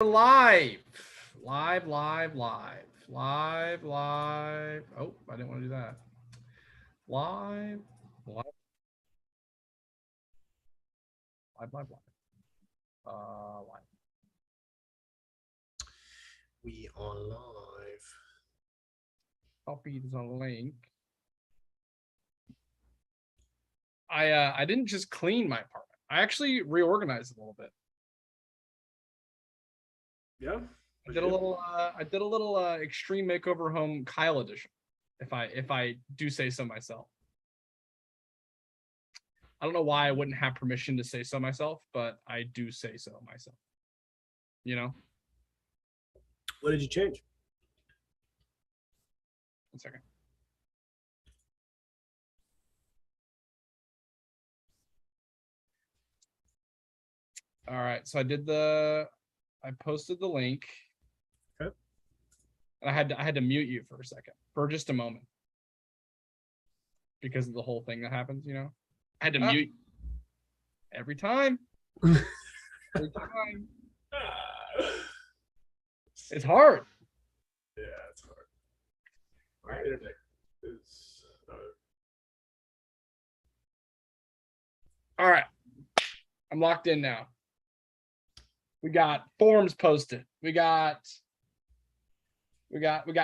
Live. Oh, I didn't want to do that. Live. Live. We are live. Copy this on link. I didn't just clean my apartment. I actually reorganized it a little bit. Yeah. I did a little extreme makeover home Kyle edition. If I do say so myself. I don't know why I wouldn't have permission to say so myself, but I do say so myself. You know? What did you change? 1 second. All right, so I posted the link. Okay. I had to mute you for a second, for just a moment, because of the whole thing that happens. You know, I had to mute every time. Every time. It's hard. Yeah, it's hard. My internet is. All right, I'm locked in now. We got forms posted. We got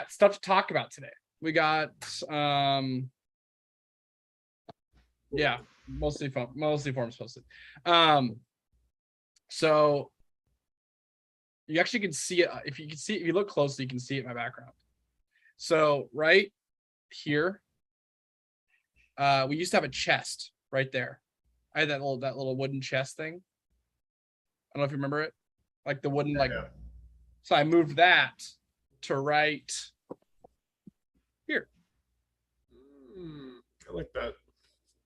stuff to talk about today. We got yeah, mostly forms posted. So you actually can see it. If you look closely, you can see it in my background. So right here, we used to have a chest right there. I had that little wooden chest thing. I don't know if you remember it, like the wooden Yeah. So I moved that to right here. I like that.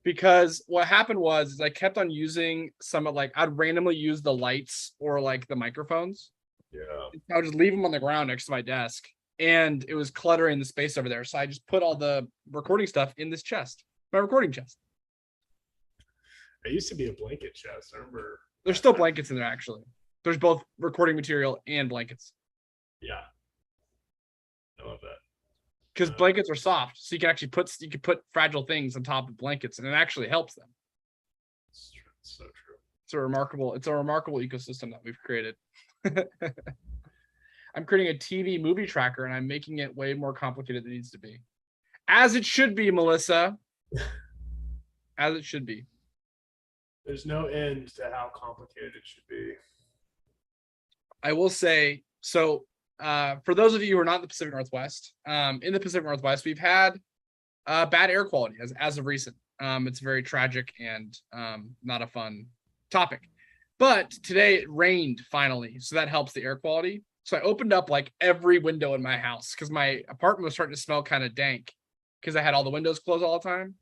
Because what happened was I kept on using some of I'd randomly use the lights or like the microphones. Yeah. I would just leave them on the ground next to my desk, and it was cluttering the space over there. So I just put all the recording stuff in this chest, my recording chest. It used to be a blanket chest. I remember. There's still blankets in there, actually. There's both recording material and blankets. Yeah. I love that. Because blankets are soft, so you can actually put fragile things on top of blankets, and it actually helps them. It's true. It's so true. It's a remarkable ecosystem that we've created. I'm creating a TV movie tracker, and I'm making it way more complicated than it needs to be. As it should be, Melissa. As it should be. There's no end to how complicated it should be. I will say, so for those of you who are not in the Pacific Northwest, in the Pacific Northwest, we've had bad air quality as of recent. It's very tragic and not a fun topic. But today it rained finally, so that helps the air quality. So I opened up like every window in my house because my apartment was starting to smell kind of dank because I had all the windows closed all the time.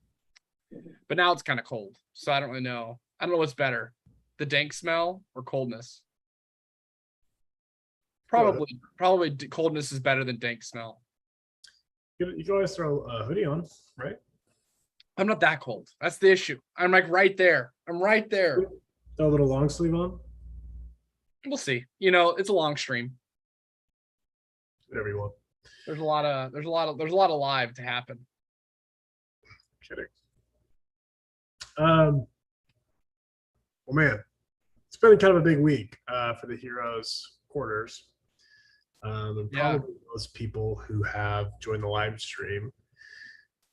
But now it's kind of cold, so I don't really know. I don't know what's better, the dank smell or coldness. Probably coldness is better than dank smell. You can always throw a hoodie on, right? I'm not that cold. That's the issue. I'm like right there. I'm right there. Throw a little long sleeve on. We'll see. You know, it's a long stream. Whatever you want. There's a lot of live to happen. Kidding. Well, man, it's been kind of a big week for the Heroes quarters. And probably those people who have joined the live stream.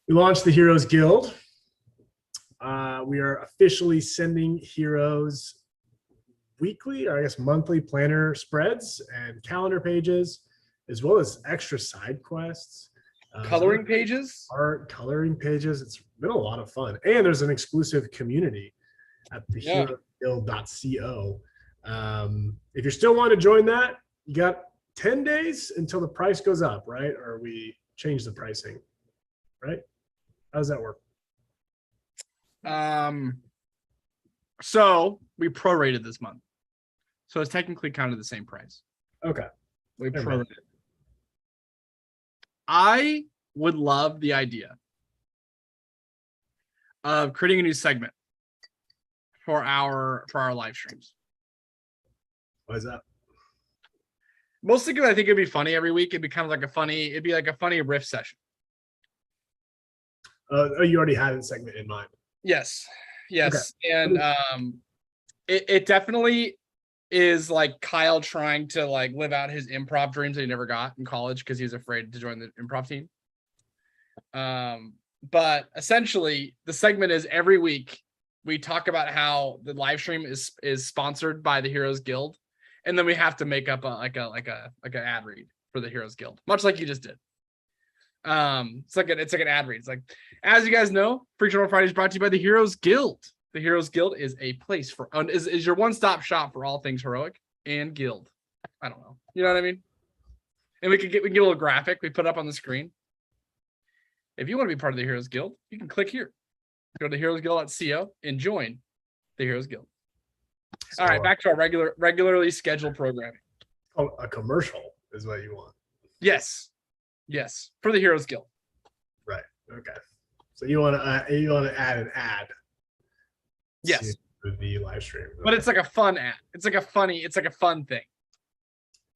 We launched the Heroes Guild. We are officially sending Heroes weekly, or I guess monthly planner spreads and calendar pages, as well as extra side quests. Coloring pages? Art, coloring pages. It's been a lot of fun. And there's an exclusive community at the heroguild.co. If you still want to join that, you got 10 days until the price goes up, right? Or we change the pricing, right? How does that work? So we prorated this month. So it's technically kind of the same price. Okay. We prorated. I would love the idea of creating a new segment for our live streams. Why is that? Mostly because I think it'd be funny every week. It'd be kind of like it'd be like a funny riff session. You already had a segment in mind. Yes. And it definitely is like Kyle trying to like live out his improv dreams that he never got in college because he was afraid to join the improv team. But essentially the segment is every week we talk about how the live stream is sponsored by the Heroes Guild, and then we have to make up an ad read for the Heroes Guild, much like you just did. It's like an ad read. It's like, as you guys know, Freak Show Friday is brought to you by the Heroes Guild. The Heroes Guild is a place for is your one-stop shop for all things heroic and guild. I don't know. You know what I mean? And we can get a little graphic we put up on the screen. If you want to be part of the Heroes Guild, you can click here. Go to heroesguild.co and join the Heroes Guild. All right, back to our regularly scheduled programming. Oh, a commercial is what you want. Yes, for the Heroes Guild. Right. Okay. So you want to add an ad. Yes. To the live stream. Okay. But it's like a fun ad. It's like a fun thing.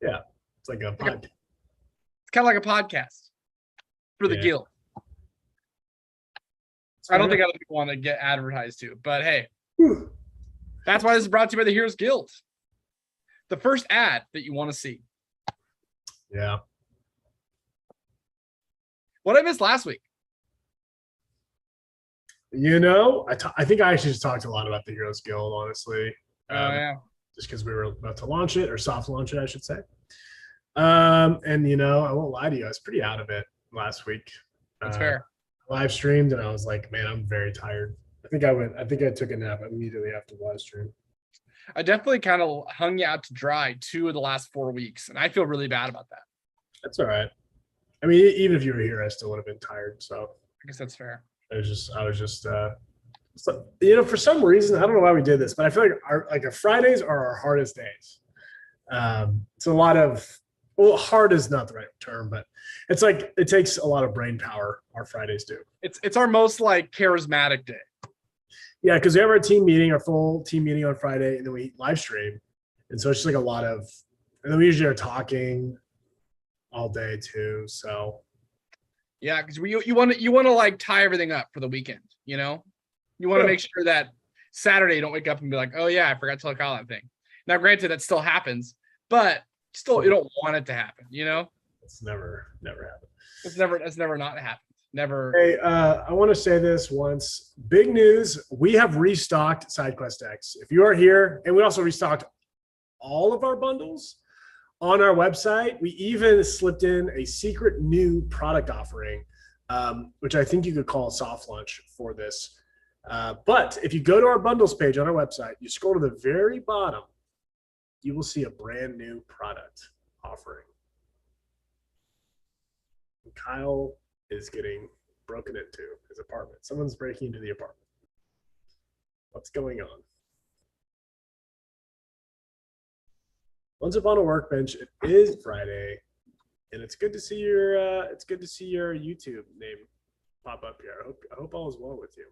Yeah. It's like a podcast. It's kind of like a podcast for the guild. I don't think other people want to get advertised to, but hey, that's why this is brought to you by the Heroes Guild. The first ad that you want to see. Yeah. What did I miss last week? I think I actually just talked a lot about the Heroes Guild, honestly. Yeah. Just because we were about to launch it, or soft launch it, I should say. And I won't lie to you, I was pretty out of it last week. That's fair. Live streamed and I was like, man, I'm very tired. I think I took a nap immediately after the live stream. I definitely kind of hung you out to dry 2 of the last 4 weeks, and I feel really bad about that. That's all right. I mean, even if you were here, I still would have been tired. So I guess that's fair. I was just for some reason, I don't know why we did this, but I feel like our Fridays are our hardest days. It's a lot of, hard is not the right term, but it's like it takes a lot of brain power. Our Fridays do. It's our most like charismatic day. Yeah, because we have our full team meeting on Friday, and then we live stream, and so it's just like a lot of, and then we usually are talking all day too. So yeah, because you want to like tie everything up for the weekend. You want to make sure that Saturday you don't wake up and be like, oh yeah, I forgot to tell Kyle that thing. Now, granted, that still happens, but still you don't want it to happen. It's never happened. It's never not happened. Never. Hey, I want to say this once. Big news. We have restocked SideQuest X. If you are here, and we also restocked all of our bundles on our website. We even slipped in a secret new product offering, which I think you could call a soft launch for this. But if you go to our bundles page on our website, you scroll to the very bottom, you will see a brand new product offering. Kyle is getting broken into his apartment. Someone's breaking into the apartment. What's going on? Once upon a workbench, it is Friday, and it's good to see your YouTube name pop up here. I hope all is well with you.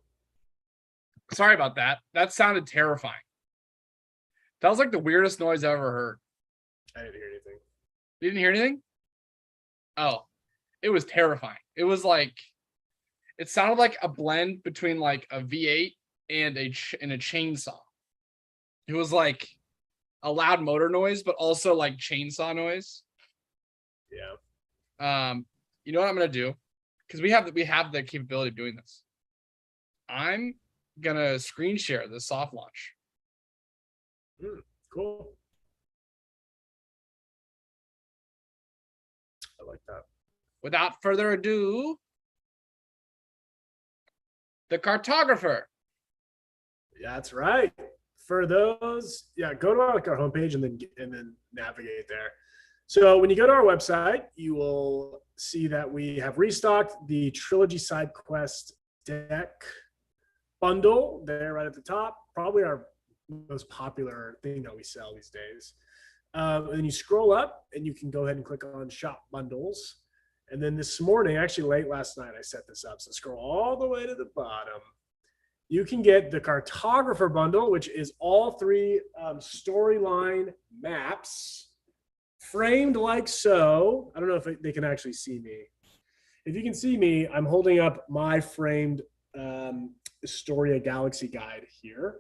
Sorry about that. That sounded terrifying. That was like the weirdest noise I ever heard. I didn't hear anything. You didn't hear anything? Oh, it was terrifying. It was like, it sounded like a blend between like a V8 and a chainsaw. It was like a loud motor noise, but also like chainsaw noise. Yeah. You know what I'm gonna do? Because we have the capability of doing this. I'm gonna screen share the soft launch. Cool. I like that. Without further ado, the cartographer. Yeah, that's right. For those, go to our homepage and then navigate there. So when you go to our website, you will see that we have restocked the Trilogy Side Quest deck bundle there right at the top. Probably our most popular thing that we sell these days. And then you scroll up and you can go ahead and click on Shop Bundles. And then this morning, actually late last night, I set this up. So scroll all the way to the bottom. You can get the Cartographer bundle, which is all 3 storyline maps framed like so. I don't know if they can actually see me. If you can see me, I'm holding up my framed Astoria Galaxy Guide here.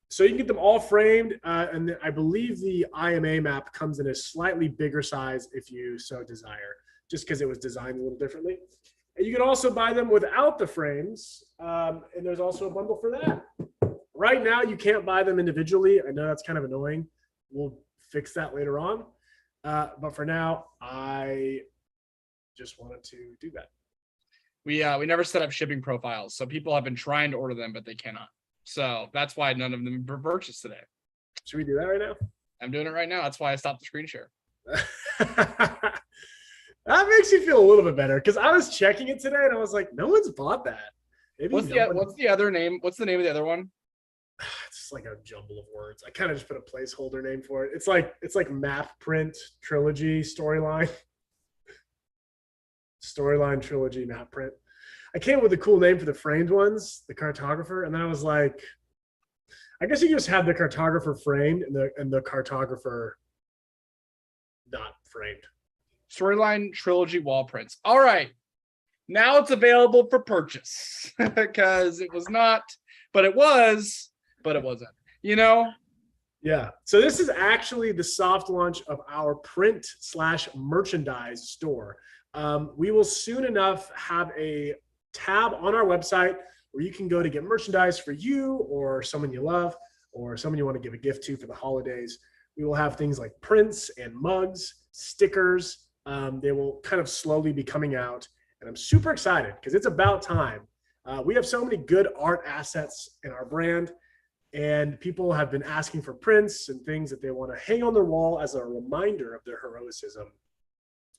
So you can get them all framed, and I believe the IMA map comes in a slightly bigger size if you so desire, just because it was designed a little differently. And you can also buy them without the frames, and there's also a bundle for that. Right now, you can't buy them individually. I know that's kind of annoying. We'll fix that later on. But for now, I just wanted to do that. We never set up shipping profiles, so people have been trying to order them, but they cannot. So that's why none of them were purchased today. Should we do that right now? I'm doing it right now. That's why I stopped the screen share. That makes you feel a little bit better, because I was checking it today and I was like, no one's bought that. Maybe what's the other name? What's the name of the other one? It's just like a jumble of words. I kind of just put a placeholder name for it. It's like map print trilogy storyline. Storyline trilogy map print. I came up with a cool name for the framed ones, the cartographer, and then I was like, I guess you just have the cartographer framed and the cartographer not framed. Storyline trilogy wall prints. All right. Now it's available for purchase because it was not, but it was, but it wasn't, you know? Yeah. So this is actually the soft launch of our print/merchandise store. We will soon enough have a tab on our website where you can go to get merchandise for you or someone you love or someone you want to give a gift to for the holidays. We will have things like prints and mugs, stickers. They will kind of slowly be coming out, and I'm super excited because it's about time. We have so many good art assets in our brand, and people have been asking for prints and things that they want to hang on their wall as a reminder of their heroism.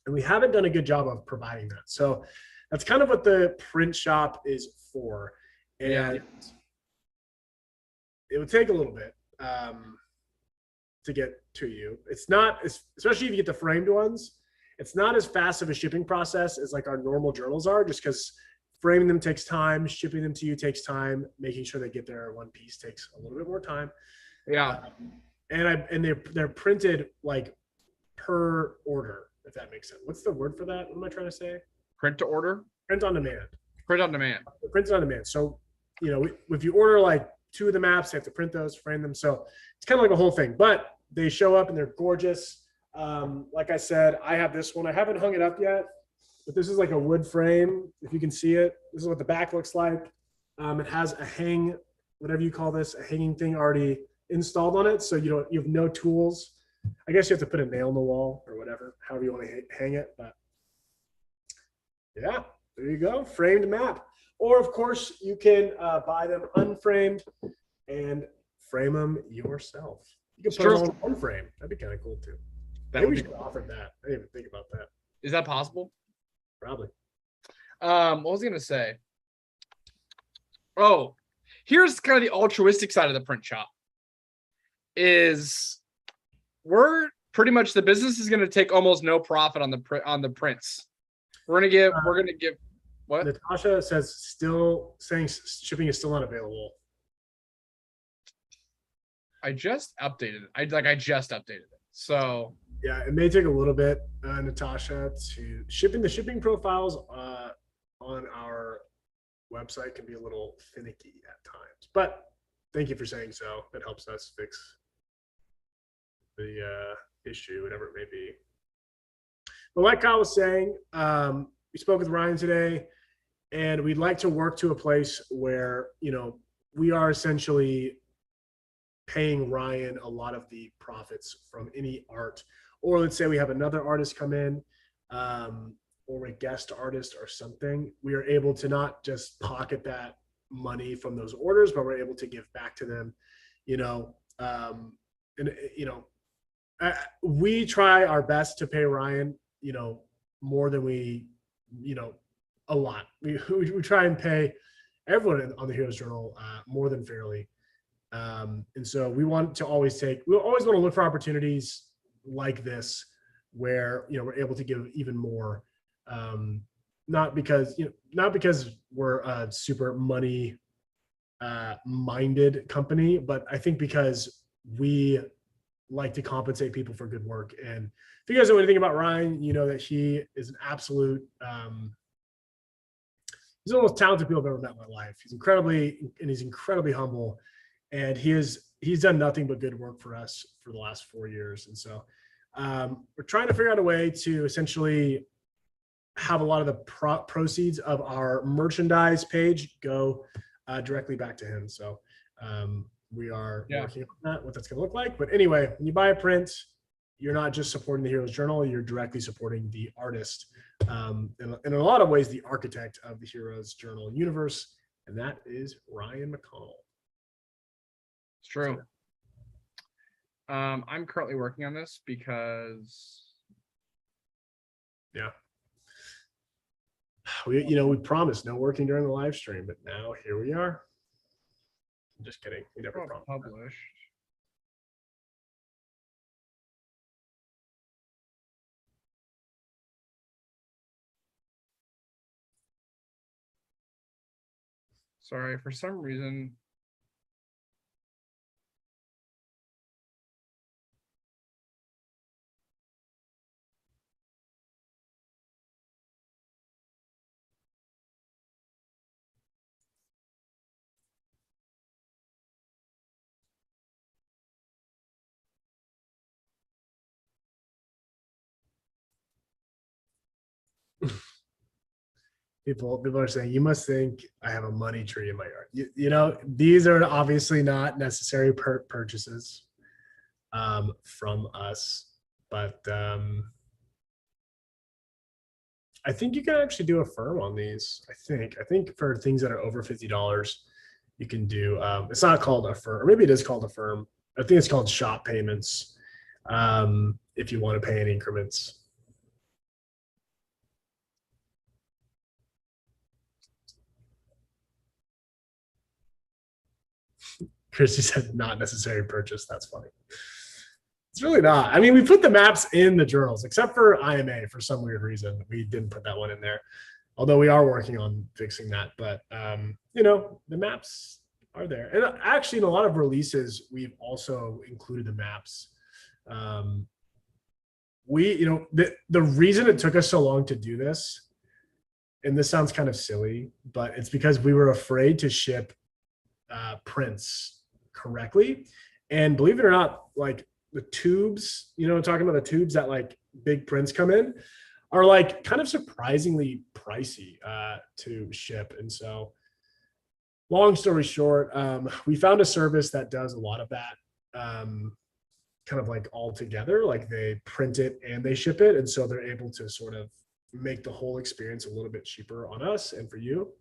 And we haven't done a good job of providing that. So that's kind of what the print shop is for. And it would take a little bit to get to you. It's not, especially if you get the framed ones, it's not as fast of a shipping process as like our normal journals are, just because framing them takes time, shipping them to you takes time, making sure they get there in one piece takes a little bit more time. Yeah. And they're printed like per order, if that makes sense. What's the word for that? What am I trying to say? Print to order? Print on demand. Print on demand. Print on demand. So, you know, if you order like 2 of the maps, they have to print those, frame them. So it's kind of like a whole thing, but they show up and they're gorgeous. Like I said, I have this one. I haven't hung it up yet, but this is like a wood frame. If you can see it, this is what the back looks like. It has a whatever you call this, a hanging thing already installed on it. So you have no tools. I guess you have to put a nail in the wall or whatever, however you want to hang it. But yeah, there you go. Framed map. Or of course you can buy them unframed and frame them yourself. You can put them on one frame. That'd be kind of cool too. Maybe we should offer that. I didn't even think about that. Is that possible? Probably. What was I gonna say? Oh, here's kind of the altruistic side of the print shop. Is we're pretty much the business is going to take almost no profit on the prints. We're gonna give what? Natasha says saying shipping is still not available. I just updated it. I just updated it. So yeah, it may take a little bit, Natasha, to the shipping profiles on our website can be a little finicky at times. But thank you for saying so. That helps us fix the issue, whatever it may be. But like Kyle was saying, we spoke with Ryan today, and we'd like to work to a place where, you know, we are essentially paying Ryan a lot of the profits from any art. Or let's say we have another artist come in, or a guest artist or something. We are able to not just pocket that money from those orders, but we're able to give back to them, you know. And, you know, we try our best to pay Ryan, you know, more than we, you know, a lot. We try and pay everyone on the Heroes Journal more than fairly. And so we want to always want to look for opportunities like this where, you know, we're able to give even more. Not because we're a super money minded company, but I think because we like to compensate people for good work. And if you guys know anything about Ryan, you know that he is an absolute he's one of the most talented people I've ever met in my life. He's incredibly humble, and he's done nothing but good work for us for the last 4 years. And so we're trying to figure out a way to essentially have a lot of the proceeds of our merchandise page go directly back to him. So we are working on that, what that's going to look like. But anyway, when you buy a print, you're not just supporting the Heroes Journal, you're directly supporting the artist. In a lot of ways, the architect of the Heroes Journal universe, and that is Ryan McConnell. It's true. I'm currently working on this because we promised no working during the live stream, but now here we are. I'm just kidding. We never promised. Published. Sorry, for some reason. People are saying, you must think I have a money tree in my yard. You know, these are obviously not necessary purchases from us, but I think you can actually do a firm on these. I think for things that are over $50, you can do, it's not called a firm, or maybe it is called a firm. I think it's called shop payments if you want to pay in increments. Christy said not necessary purchase. That's funny. It's really not. I mean, we put the maps in the journals, except for IMA for some weird reason. We didn't put that one in there, although we are working on fixing that. But, the maps are there. And actually, in a lot of releases, we've also included the maps. The reason it took us so long to do this, and this sounds kind of silly, but it's because we were afraid to ship prints correctly. And believe it or not, like the tubes, talking about the tubes that like big prints come in are like kind of surprisingly pricey to ship. And so long story short, we found a service that does a lot of that kind of like all together, like they print it and they ship it. And so they're able to sort of make the whole experience a little bit cheaper on us and for you.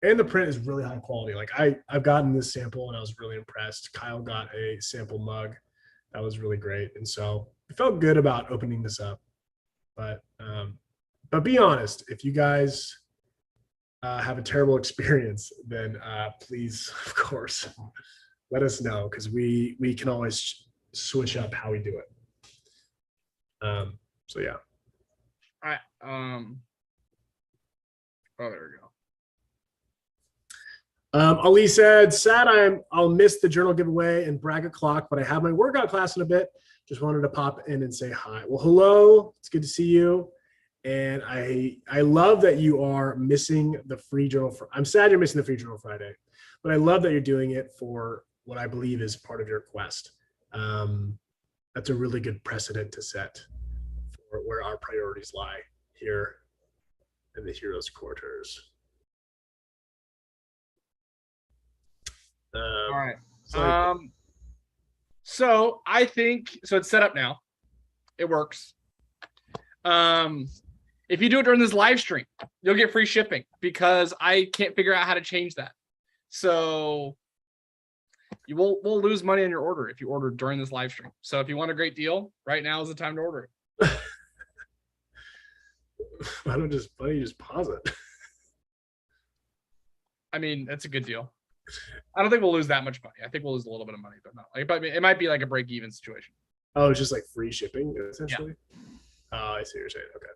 And the print is really high quality. Like I've gotten this sample and I was really impressed. Kyle got a sample mug that was really great. And so I felt good about opening this up. But be honest, if you guys have a terrible experience, then please, of courlet us know, because we can always switch up how we do it. So yeah. All right. Oh, there we go. Ali said, sad I'll miss the journal giveaway and bracket clock, but I have my workout class in a bit. Just wanted to pop in and say hi. Well, hello. It's good to see you. And I love that you are missing the free journal. I'm sad you're missing the free journal Friday, but I love that you're doing it for what I believe is part of your quest. That's a really good precedent to set for where our priorities lie here in the Heroes Quarters. All right. So I think it's set up now. It works. If you do it during this live stream, you'll get free shipping, because I can't figure out how to change that. So we'll lose money on your order if you order during this live stream. So if you want a great deal, right now is the time to order it. Why don't you just pause it? I mean, that's a good deal. I don't think we'll lose that much money. I think we'll lose a little bit of money, but not like, it might be like a break-even situation. Oh, it's just like free shipping essentially. Yeah. Oh, I see what you're saying. Okay.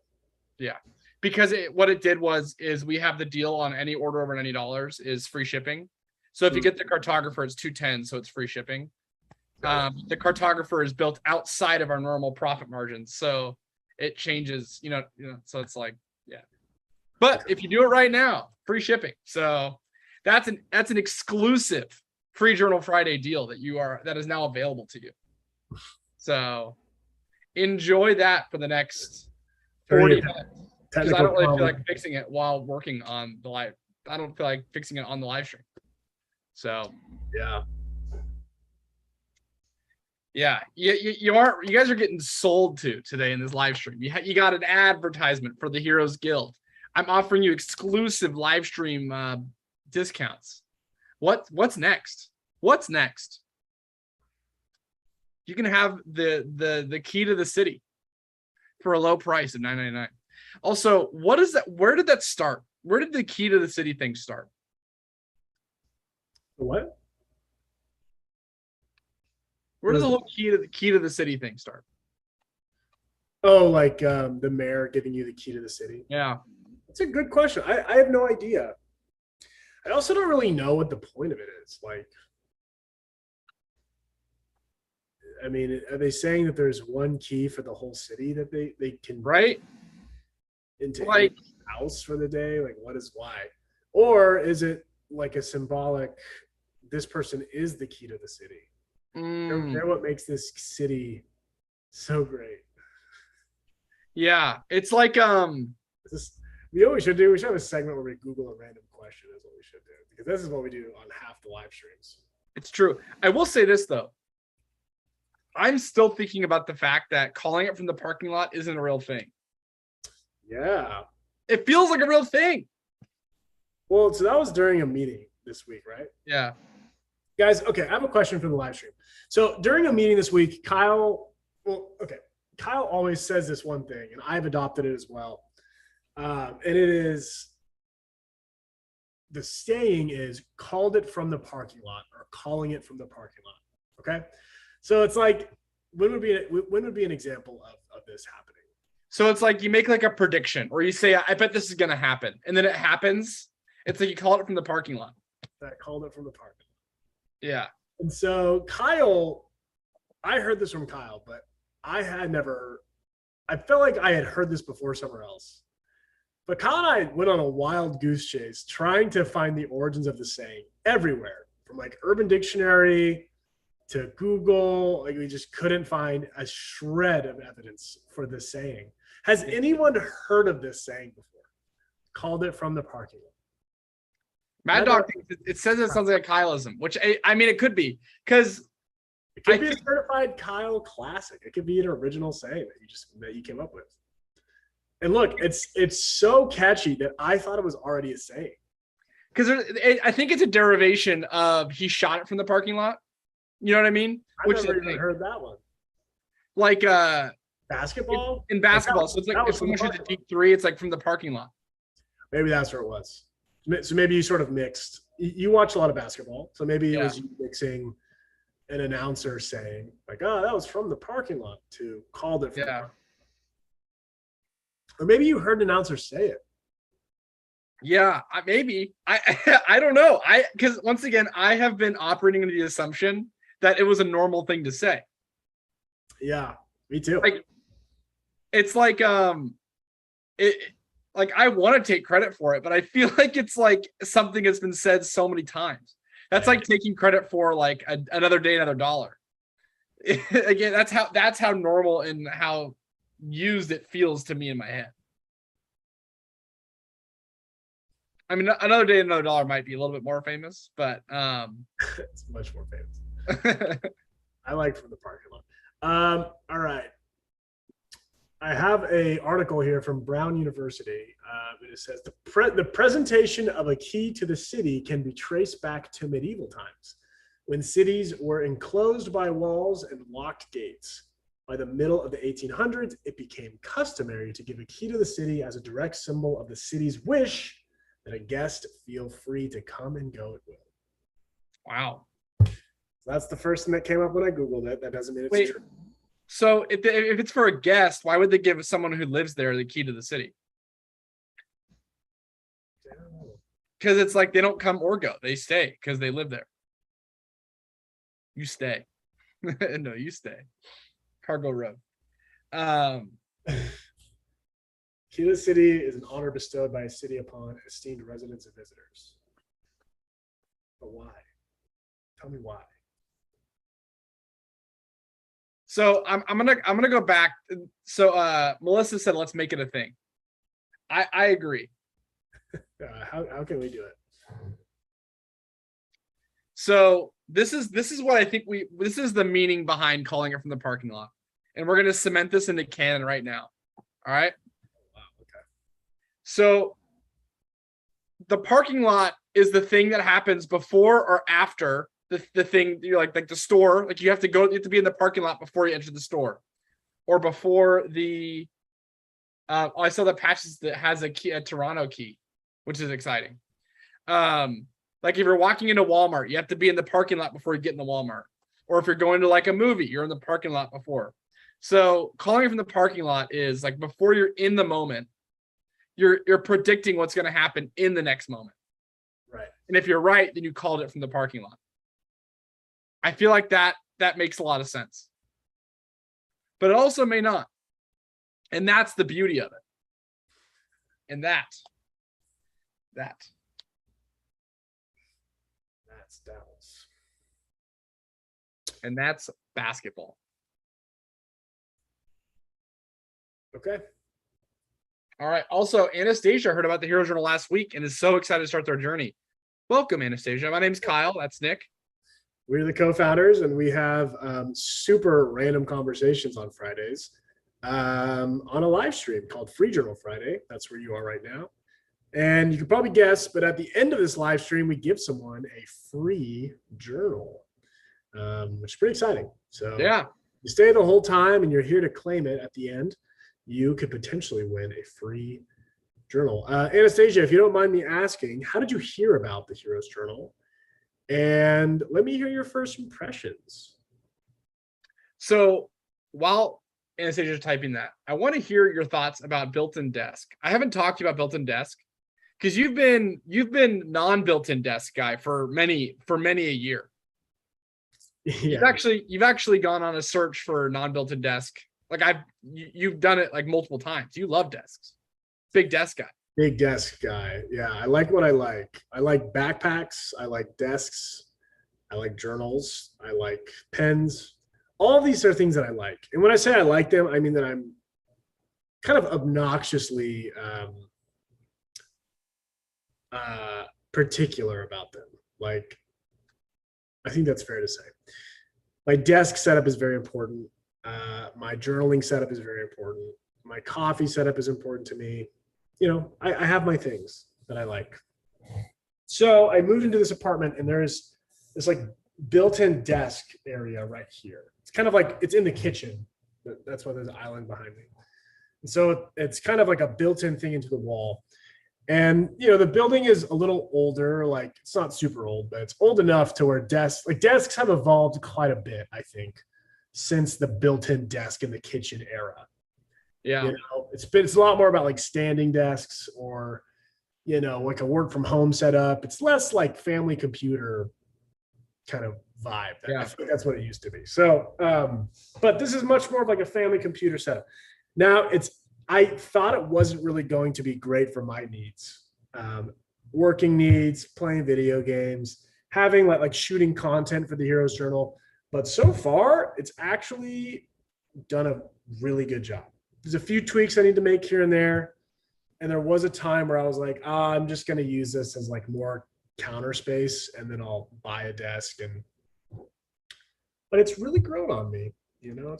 Yeah, because what it did is we have the deal on any order over $90 is free shipping. So if you get the cartographer, it's $210, so it's free shipping. The cartographer is built outside of our normal profit margins, so it changes. So it's like, yeah. But if you do it right now, free shipping. So that's an exclusive free Journal Friday deal that is now available to you. So enjoy that for the next 40 minutes. Because I don't really feel like fixing it while working on the live. I don't feel like fixing it on the live stream. So yeah. Yeah, you guys are getting sold to today in this live stream. You got an advertisement for the Heroes Guild. I'm offering you exclusive live stream discounts. What's next? What's next? You can have the key to the city for a low price of $9.99. Also, what is that? Where did that start? Where did the key to the city thing start? What? Where does the little key to the city thing start? Oh, like the mayor giving you the key to the city? Yeah. That's a good question. I have no idea. I also don't really know what the point of it is. Like, I mean, are they saying that there's one key for the whole city that they can right into like house for the day? Like, what is why? Or is it like a symbolic, this person is the key to the city? They're what makes this city so great. Yeah, it's like you know what we should do? We should have a segment where we Google a random question. Is what we should do, because this is what we do on half the live streams. It's true. I will say this though. I'm still thinking about the fact that calling it from the parking lot isn't a real thing. Yeah, it feels like a real thing. Well, so that was during a meeting this week, right? Yeah. Guys, okay, I have a question for the live stream. So during a meeting this week, Kyle always says this one thing, and I've adopted it as well. And it is, the saying is, called it from the parking lot, or calling it from the parking lot. Okay. So it's like, when would be an example of this happening? So it's like you make like a prediction, or you say, I bet this is going to happen. And then it happens. It's like you call it from the parking lot. That called it from the parking lot. Yeah. And so Kyle, I heard this from Kyle, but I felt like I had heard this before somewhere else. But Kyle and I went on a wild goose chase trying to find the origins of the saying everywhere, from like Urban Dictionary to Google. Like, we just couldn't find a shred of evidence for this saying. Has anyone heard of this saying before? Called it from the parking lot. Mad Dog thinks it says it sounds like a Kyleism, which I mean, it could be, because it could be a certified Kyle classic. It could be an original saying that you came up with. And look, it's so catchy that I thought it was already a saying. Because I think it's a derivation of he shot it from the parking lot. You know what I mean? I've never even heard that one. Like basketball? In basketball. So it's like if someone shoots a deep three, it's like from the parking lot. Maybe that's where it was. So maybe you sort of mixed. You watch a lot of basketball, so maybe it was you mixing an announcer saying like, "Oh, that was from the parking lot," to called it from the parking lot. Or maybe you heard an announcer say it. Yeah, maybe. I don't know. Because once again, I have been operating under the assumption that it was a normal thing to say. Yeah, me too. Like, it's like like I want to take credit for it, but I feel like it's like something that's been said so many times. That's like taking credit for like another day, another dollar. Again, that's how normal and how used it feels to me in my head. I mean, another day, another dollar might be a little bit more famous, but it's much more famous. I like from the parking lot. All right. I have a article here from Brown University. It says the presentation of a key to the city can be traced back to medieval times, when cities were enclosed by walls and locked gates. By the middle of the 1800s, it became customary to give a key to the city as a direct symbol of the city's wish that a guest feel free to come and go at will. Wow. That's the first thing that came up when I Googled it. That doesn't mean it's true. So if it's for a guest, why would they give someone who lives there the key to the city? Because it's like they don't come or go. They stay because they live there. You stay. No, you stay. Cargo Road. Um, Kila City is an honor bestowed by a city upon esteemed residents and visitors. But why? Tell me why. so I'm gonna go back. So Melissa said let's make it a thing. I agree. How can we do it? So this is what I think this is the meaning behind calling it from the parking lot. And we're gonna cement this into canon right now. All right. Wow. Okay. So the parking lot is the thing that happens before or after the thing you're like the store. Like you have to be in the parking lot before you enter the store, or before the. I saw the patches that has a Toronto key, which is exciting. Like if you're walking into Walmart, you have to be in the parking lot before you get in the Walmart. Or if you're going to like a movie, you're in the parking lot before. So calling it from the parking lot is like before you're in the moment, you're predicting what's going to happen in the next moment. Right. And if you're right, then you called it from the parking lot. I feel like that makes a lot of sense. But it also may not. And that's the beauty of it. And that's Dallas. And that's basketball. Okay. All right. Also, Anastasia heard about the Hero Journal last week and is so excited to start their journey. Welcome, Anastasia. My name's Kyle. That's Nick. We're the co-founders, and we have super random conversations on Fridays on a live stream called Free Journal Friday. That's where you are right now. And you can probably guess, but at the end of this live stream, we give someone a free journal, which is pretty exciting. So yeah, you stay the whole time and you're here to claim it at the end, you could potentially win a free journal. Anastasia, if you don't mind me asking, how did you hear about the Heroes Journal? And let me hear your first impressions. So while Anastasia is typing that, I want to hear your thoughts about built-in desk. I haven't talked to you about built-in desk because you've been non-built-in desk guy for many a year. Yeah. You've actually gone on a search for non-built-in desk. Like you've done it like multiple times. You love desks. Big desk guy. Big desk guy. Yeah, I like what I like. I like backpacks. I like desks. I like journals. I like pens. All of these are things that I like. And when I say I like them, I mean that I'm kind of obnoxiously particular about them. Like, I think that's fair to say. My desk setup is very important. My journaling setup is very important. My coffee setup is important to me. You know, I have my things that I like. So I moved into this apartment and there's this like built-in desk area right here. It's kind of like it's in the kitchen. That's why there's an island behind me. And so it's kind of like a built-in thing into the wall. And you know, the building is a little older, like it's not super old, but it's old enough to where desks have evolved quite a bit, I think, since the built-in desk in the kitchen era. Yeah. You know, it's a lot more about like standing desks or, you know, like a work from home setup. It's less like family computer kind of vibe. Yeah. I think that's what it used to be. So, but this is much more of like a family computer setup. Now I thought it wasn't really going to be great for my needs, working needs, playing video games, having like shooting content for the Heroes Journal. But so far, it's actually done a really good job. There's a few tweaks I need to make here and there. And there was a time where I was like, I'm just going to use this as like more counter space and then I'll buy a desk. But it's really grown on me. You know,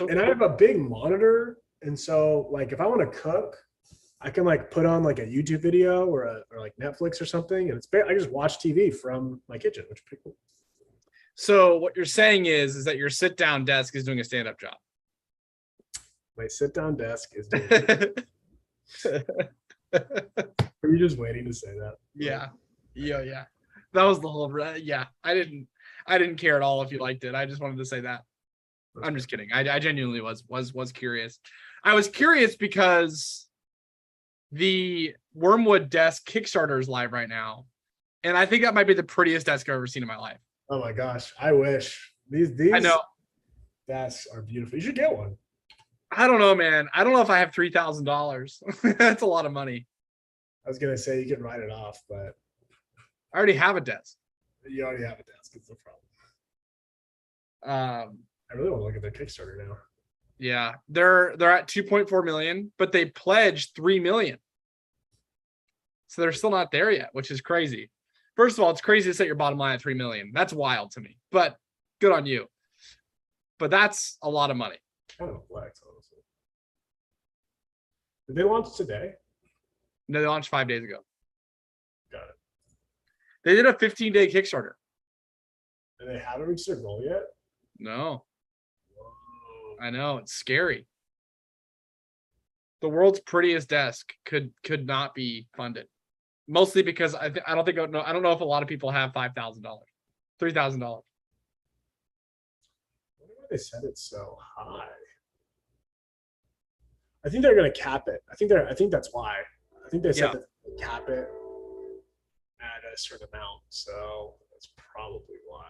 and I have a big monitor. And so like, if I want to cook, I can like put on like a YouTube video or like Netflix or something. And I just watch TV from my kitchen, which is pretty cool. So what you're saying is that your sit down desk is doing a stand-up job. My sit down desk is doing Are you just waiting to say that? Yeah. That was the whole yeah. I didn't care at all if you liked it. I just wanted to say that. I'm just kidding. I genuinely was curious. I was curious because the Wormwood desk Kickstarter is live right now. And I think that might be the prettiest desk I've ever seen in my life. Oh my gosh. I wish. These I know. Desks are beautiful. You should get one. I don't know, man. I don't know if I have $3,000. That's a lot of money. I was gonna say you can write it off, but I already have a desk. you already have a desk. It's no problem. Um, I really want to look at their Kickstarter now. yeah, they're at 2.4 million, but they pledged 3 million. So they're still not there yet, which is crazy. First of all, it's crazy to set your bottom line at 3 million. That's wild to me, but good on you. But that's a lot of money. Kind of a flex, honestly. Did they launch today? No, they launched 5 days ago. Got it. They did a 15-day Kickstarter. And they haven't reached their goal yet? No, Whoa. I know, it's scary. The world's prettiest desk could not be funded, mostly because I don't know if a lot of people have $5,000, $3,000. I wonder why they said it's so high. I think they're going to cap it. I think that's why. I think they said that they cap it at a certain amount. So that's probably why.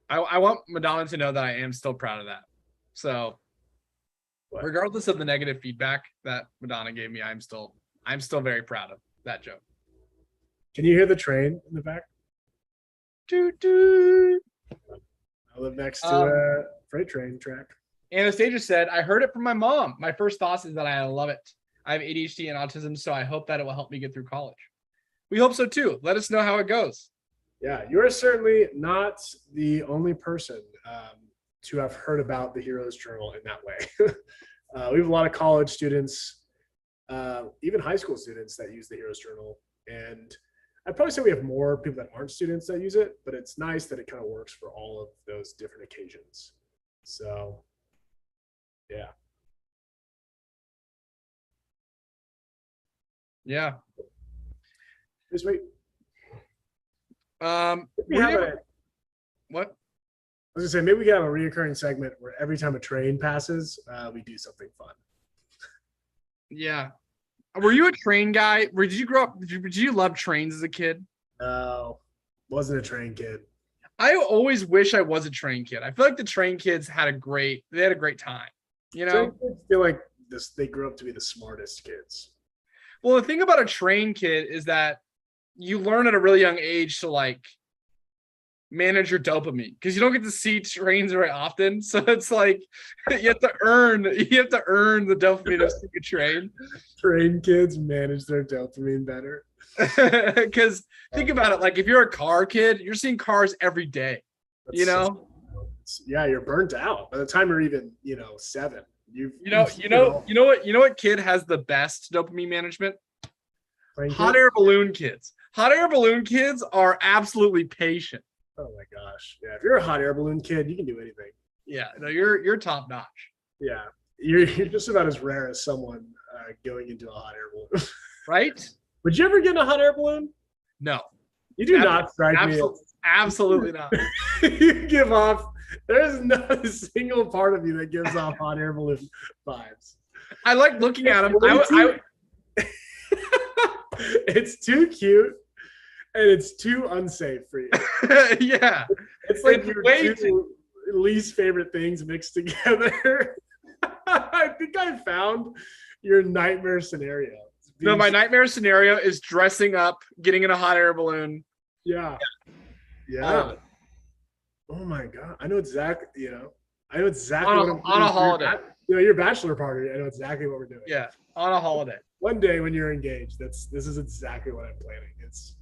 I want Madonna to know that I am still proud of that. So What? regardless of the negative feedback that Madonna gave me, I'm still very proud of that joke. Can you hear the train in the back? Toot, toot. I live next to a freight train track. Anastasia said, I heard it from my mom. My first thoughts is that I love it. I have ADHD and autism, so I hope that it will help me get through college. We hope so too. Let us know how it goes. Yeah, you are certainly not the only person to have heard about the Heroes Journal in that way. We have a lot of college students, even high school students that use the Heroes Journal. And I'd probably say we have more people that aren't students that use it, but it's nice that it kind of works for all of those different occasions. So, yeah. Yeah. Just wait. We have have a, what? I was gonna say, maybe we could have a reoccurring segment where every time a train passes, we do something fun. Yeah. Were you a train guy? Did you grow up? Did you love trains as a kid? No, wasn't a train kid. I always wish I was a train kid. I feel like the train kids had a great time. You know, Train kids feel like this. They grew up to be the smartest kids. well, the thing about a train kid is that you learn at a really young age to like manage your dopamine because you don't get to see trains very often. So it's like you have to earn the dopamine of seeing a train. Train kids manage their dopamine better. Because think about it, like if you're a car kid, you're seeing cars every day. That's You know, yeah, you're burnt out by the time you're even 7. you know what kid has the best dopamine management? Hot air balloon kids. Hot air balloon kids are absolutely patient. Oh my gosh, yeah. If you're a hot air balloon kid, you can do anything. Yeah, no, you're top notch. Yeah, you're just about as rare as someone going into a hot air balloon. Right? Would you ever get in a hot air balloon? No. You do not strike me. Absolutely not. You give off. There's not a single part of you that gives off hot air balloon vibes. I like looking at them. It's too cute and it's too unsafe for you. Yeah. It's like It's your way two least favorite things mixed together. I think I found your nightmare scenario. No, my nightmare scenario is dressing up, getting in a hot air balloon. Yeah. Yeah. Oh my god. I know exactly, I know exactly what I'm on a holiday. Your bachelor party. I know exactly what we're doing. Yeah, on a holiday. One day when you're engaged, this is exactly what I'm planning. It's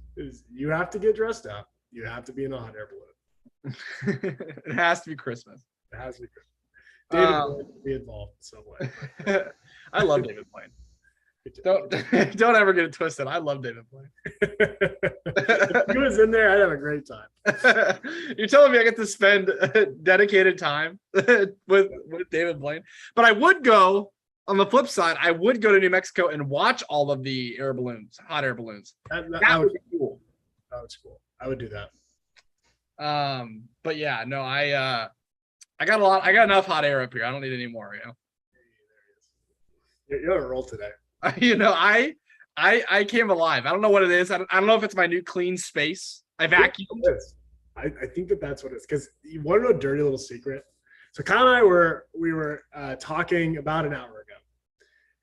you have to get dressed up. You have to be in a hot air balloon. It has to be Christmas. It has to be Christmas. David Blaine will be involved in some way. I love David Blaine. Don't ever get it twisted. I love David Blaine. If he was in there, I'd have a great time. You're telling me I get to spend dedicated time with David Blaine, but I would go. On the flip side, I would go to New Mexico and watch all of the air balloons, hot air balloons. That would be cool. That was cool. I would do that. But yeah, no, I got enough hot air up here. I don't need any more. You're on a roll today. I came alive. I don't know what it is. I don't know if it's my new clean space. I vacuumed. I think that's what it is. Because you want to know a dirty little secret? So Kyle and I were talking about an hour ago,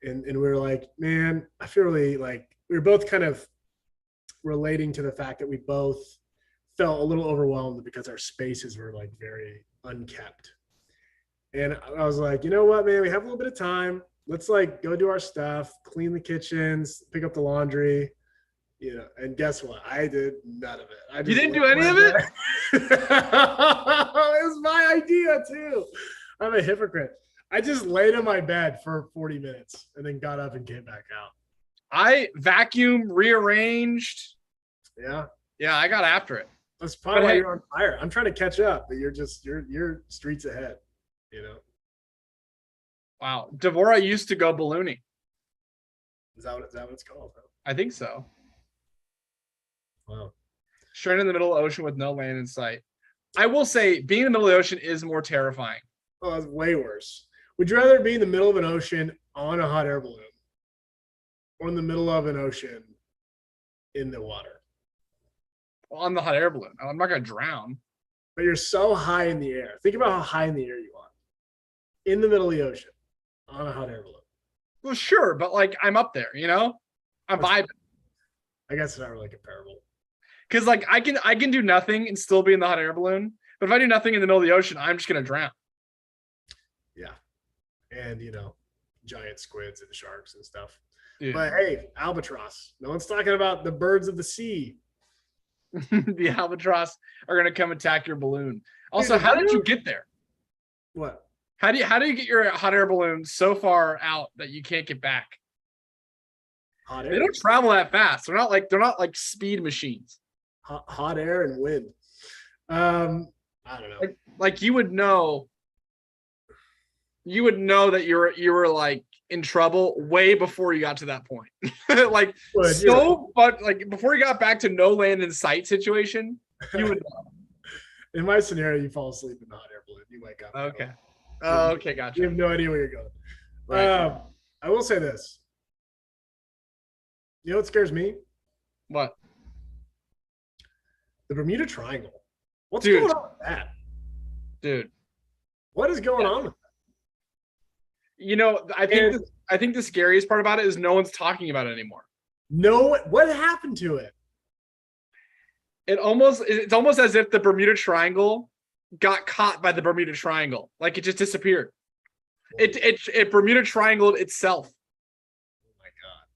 and we were like, man, I feel really like we were both kind of relating to the fact that we both felt a little overwhelmed because our spaces were like very unkept. And I was like, you know what, man, we have a little bit of time. Let's like go do our stuff, clean the kitchens, pick up the laundry, and guess what? I did none of it. You didn't do any of it? It was my idea too. I'm a hypocrite. I just laid in my bed for 40 minutes and then got up and came back out. I vacuumed, rearranged. Yeah. Yeah, I got after it. That's probably why you're on fire. I'm trying to catch up, but you're streets ahead, Wow. Devora used to go ballooning. Is that what it's called? I think so. Wow. Straight in the middle of the ocean with no land in sight. I will say being in the middle of the ocean is more terrifying. Oh, that's way worse. Would you rather be in the middle of an ocean on a hot air balloon or in the middle of an ocean in the water? On the hot air balloon. I'm not going to drown. But you're so high in the air. Think about how high in the air you are. In the middle of the ocean on a hot air balloon. Well, sure, but like I'm up there, I'm vibing. I guess it's not really comparable. Because like I can do nothing and still be in the hot air balloon. But if I do nothing in the middle of the ocean, I'm just going to drown. Yeah. And, giant squids and sharks and stuff. Dude. But hey, albatross. No one's talking about the birds of the sea. The albatross are going to come attack your balloon. Also, how did you get there? What? How do you get your hot air balloon so far out that you can't get back? Hot air. They don't travel that fast. They're not like speed machines. Hot air and wind. I don't know. Like you would know that you were like in trouble way before you got to that point. Like but like before you got back to no land in sight situation, you would know. In my scenario, you fall asleep in the hot air balloon. You wake up. Okay. Oh, okay, gotcha. You have no idea where you're going. Right. I will say this. You know what scares me? What? The Bermuda Triangle. What's going on with that? Dude. What is going on with that? I think the scariest part about it is no one's talking about it anymore. No, what happened to it? It's almost as if the Bermuda Triangle got caught by the Bermuda Triangle. Like it just disappeared. It Bermuda Triangled itself. Oh my God.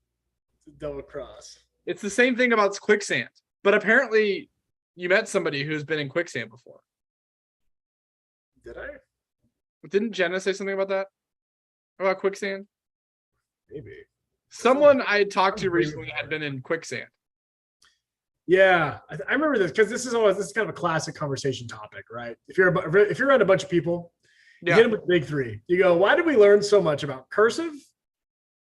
It's a double cross. It's the same thing about quicksand. But apparently you met somebody who's been in quicksand before. Did I? Didn't Jenna say something about that? About quicksand? Maybe. Someone I had talked to recently had been in quicksand. Yeah, I remember this because this is kind of a classic conversation topic, right? If you're around a bunch of people, you hit them with the big three. You go, why did we learn so much about cursive,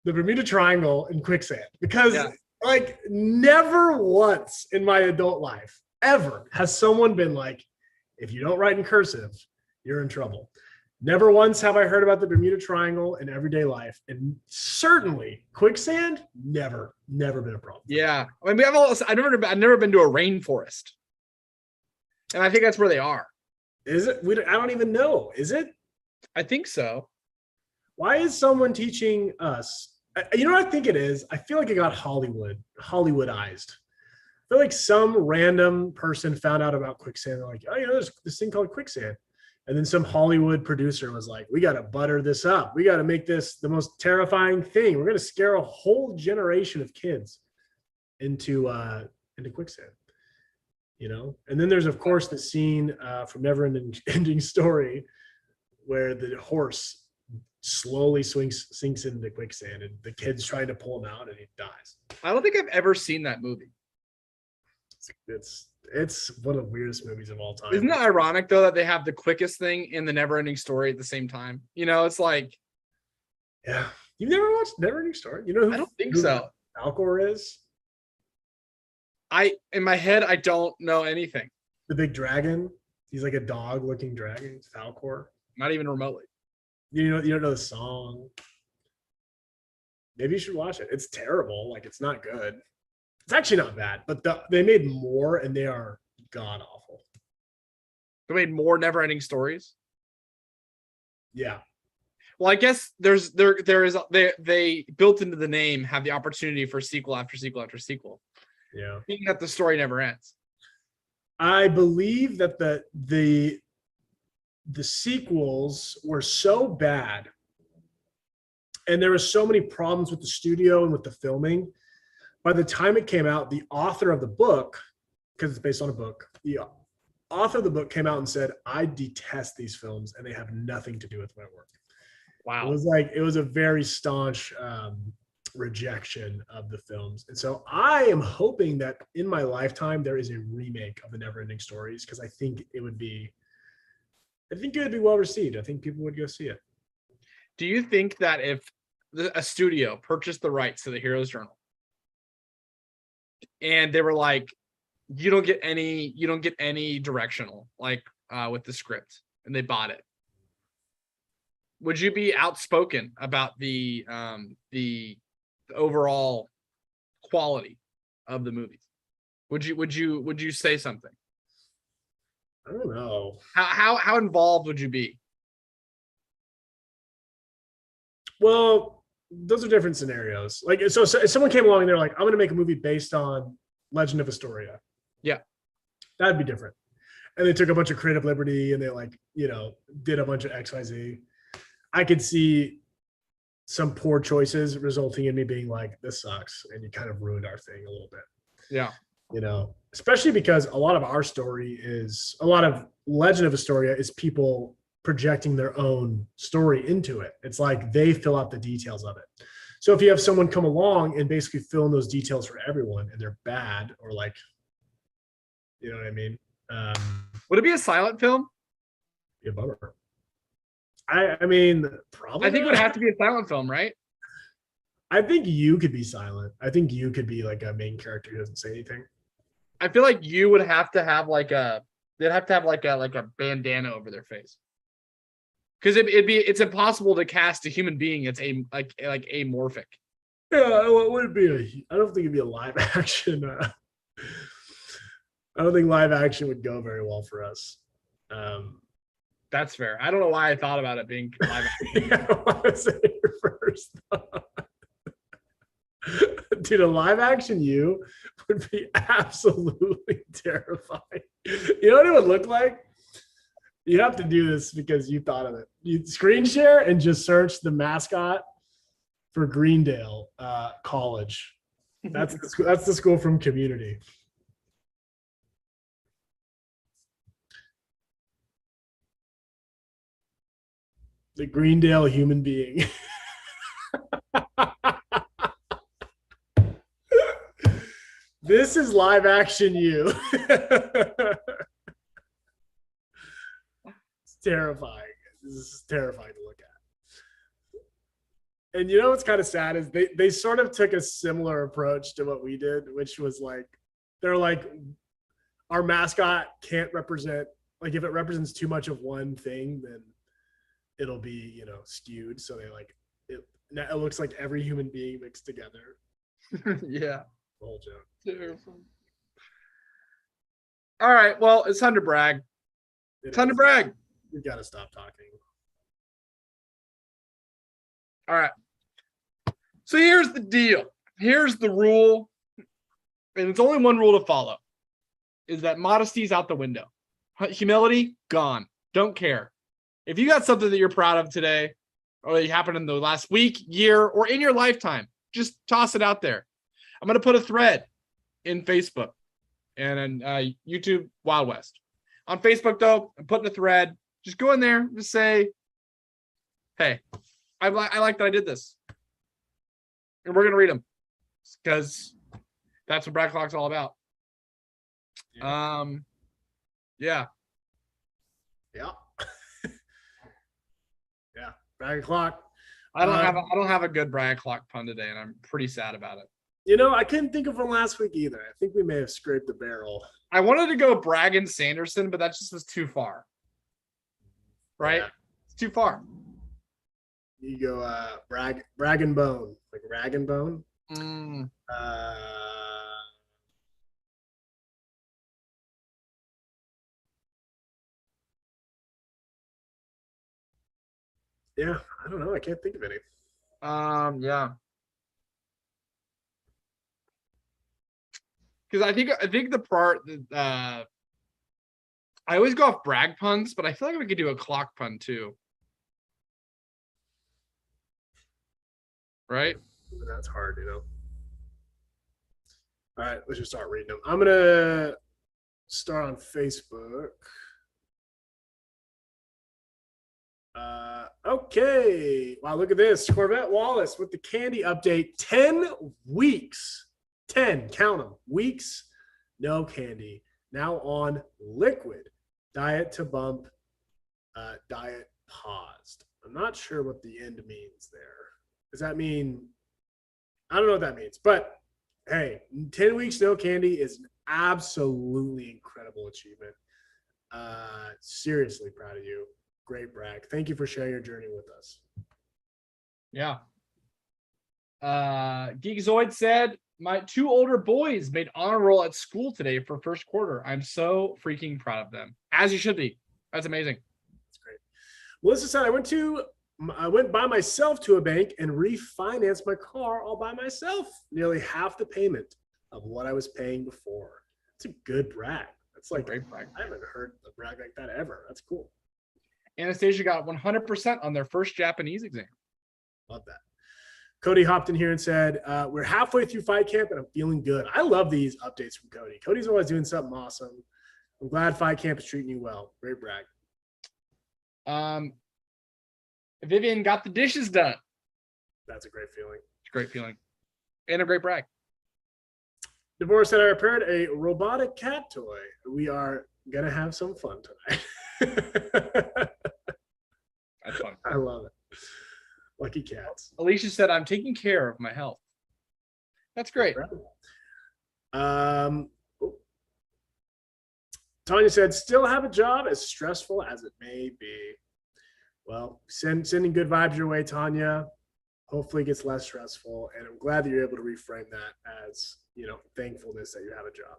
the Bermuda Triangle, and quicksand? Because like never once in my adult life ever has someone been like, if you don't write in cursive, you're in trouble. Never once have I heard about the Bermuda Triangle in everyday life. And certainly quicksand, never been a problem. Yeah. I mean, I've never been to a rainforest. And I think that's where they are. Is it? I don't even know. Is it? I think so. Why is someone teaching us? You know what I think it is? I feel like it got Hollywoodized. I feel like some random person found out about quicksand. They're like, oh, there's this thing called quicksand. And then some Hollywood producer was like, we got to butter this up. We got to make this the most terrifying thing. We're going to scare a whole generation of kids into quicksand, And then there's, of course, the scene from Never Ending Story where the horse slowly sinks into quicksand and the kid's trying to pull him out and he dies. I don't think I've ever seen that movie. It's one of the weirdest movies of all time. Isn't it ironic though that they have the quickest thing in the Never Ending Story at the same time? It's like, yeah, you've never watched Never Ending Story? You know who? I don't think so. Falkor is. In my head, I don't know anything. The big dragon. He's like a dog-looking dragon. It's Falkor. Not even remotely. You don't know the song. Maybe you should watch it. It's terrible. Like it's not good. It's actually not bad, but they made more and they are god awful. They made more Never-Ending Stories. Yeah. Well, I guess there is they built into the name have the opportunity for sequel after sequel after sequel. Yeah. Meaning that the story never ends. I believe that the sequels were so bad and there were so many problems with the studio and with the filming. By the time it came out, the author of the book, because it's based on a book, the author of the book came out and said, I detest these films and they have nothing to do with my work. Wow. It was a very staunch rejection of the films. And so I am hoping that in my lifetime, there is a remake of the Never-Ending Stories, because I think it would be well received. I think people would go see it. Do you think that if a studio purchased the rights to the Heroes Journal and they were like, you don't get any directional like with the script, and they bought it, would you be outspoken about the overall quality of the movies? Would you say something? I don't know. How involved would you be? Well, those are different scenarios. Like, so if someone came along and they're like, I'm going to make a movie based on Legend of Astoria. Yeah. That'd be different. And they took a bunch of creative liberty and they did a bunch of XYZ. I could see some poor choices resulting in me being like, this sucks. And you kind of ruined our thing a little bit. Yeah. Especially because a lot of Legend of Astoria is people projecting their own story into it. It's like they fill out the details of it. So if you have someone come along and basically fill in those details for everyone and they're bad, or like, you know what I mean? Would it be a silent film? Be a bummer. I mean, probably. I think it would have to be a silent film, right? I think you could be silent. I think you could be like a main character who doesn't say anything. I feel like you would have to have they'd have to have like a bandana over their face. Because it's impossible to cast a human being that's amorphic. Yeah, it wouldn't be I don't think it'd be a live action. I don't think live action would go very well for us. That's fair. I don't know why I thought about it being live action. Yeah, I want to say your first thought. Dude, a live action you would be absolutely terrifying. You know what it would look like? You have to do this because you thought of it. You screen share and just search the mascot for Greendale College. That's the school from Community. The Greendale human being. This is live action you. It's terrifying. This is terrifying to look at. And you know what's kind of sad is they sort of took a similar approach to what we did, which was like, they're like, our mascot can't represent, like if it represents too much of one thing, then it'll be, skewed. So they like, it looks like every human being mixed together. Yeah. The whole joke. All right. Well, it's time to brag. Time to brag. We've got to stop talking. All right. So here's the deal. Here's the rule. And it's only one rule to follow. Is that modesty is out the window. Humility, gone. Don't care. If you got something that you're proud of today, or that happened in the last week, year, or in your lifetime, just toss it out there. I'm going to put a thread in Facebook and in YouTube Wild West. On Facebook, though, I'm putting a thread. Just go in there, just say, hey, I like that I did this. And we're going to read them because that's what Brad Clock's all about. Yeah. Yeah. Yeah. Yeah. Brad Clock. I don't have a good Brad Clock pun today, and I'm pretty sad about it. I couldn't think of one last week either. I think we may have scraped the barrel. I wanted to go Braggin Sanderson, but that just was too far. Right? Yeah. It's too far. You go brag and bone. Like rag and bone. Yeah, I don't know. I can't think of any. Yeah. Because I think the part that I always go off brag puns, but I feel like we could do a clock pun too. Right? That's hard, you know. All right, let's just start reading them. I'm gonna start on Facebook. Okay. Wow, look at this. Corvette Wallace with the candy update. 10 weeks. 10, count them. Weeks, no candy. Now on liquid. Diet to bump. Diet paused. I'm not sure what the end means there. Does that mean? I don't know what that means. But hey, 10 weeks, no candy is an absolutely incredible achievement. Seriously proud of you. Great brag. Thank you for sharing your journey with us. Yeah. Geekzoid said, my 2 older boys made honor roll at school today for first quarter. I'm so freaking proud of them. As you should be. That's amazing. That's great. Melissa said, I went by myself to a bank and refinanced my car all by myself. Nearly half the payment of what I was paying before. It's a good brag. That's like, great brag. I haven't heard a brag like that ever. That's cool. Anastasia got 100% on their first Japanese exam. Love that. Cody hopped in here and said, we're halfway through fight camp and I'm feeling good. I love these updates from Cody. Cody's always doing something awesome. I'm glad fight camp is treating you well. Great brag. Vivian got the dishes done. That's a great feeling. It's a great feeling. And a great brag. Devorah said, I repaired a robotic cat toy. We are going to have some fun tonight. That's fun. I love it. Lucky cats. Alicia said, I'm taking care of my health. That's great. Tanya said, still have a job as stressful as it may be. Well, sending good vibes your way, Tanya. Hopefully it gets less stressful. And I'm glad that you're able to reframe that as, thankfulness that you have a job.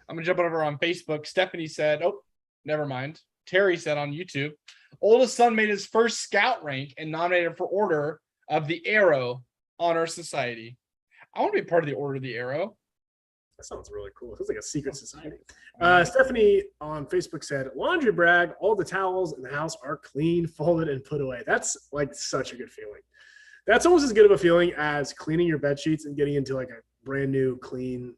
I'm going to jump over on Facebook. Stephanie said, oh, never mind. Terry said on YouTube, oldest son made his first scout rank and nominated for Order of the Arrow Honor Society. I want to be part of the Order of the Arrow. That sounds really cool. It feels like a secret society. Stephanie on Facebook said, laundry brag, all the towels in the house are clean, folded, and put away. That's like such a good feeling. That's almost as good of a feeling as cleaning your bed sheets and getting into like a brand new clean,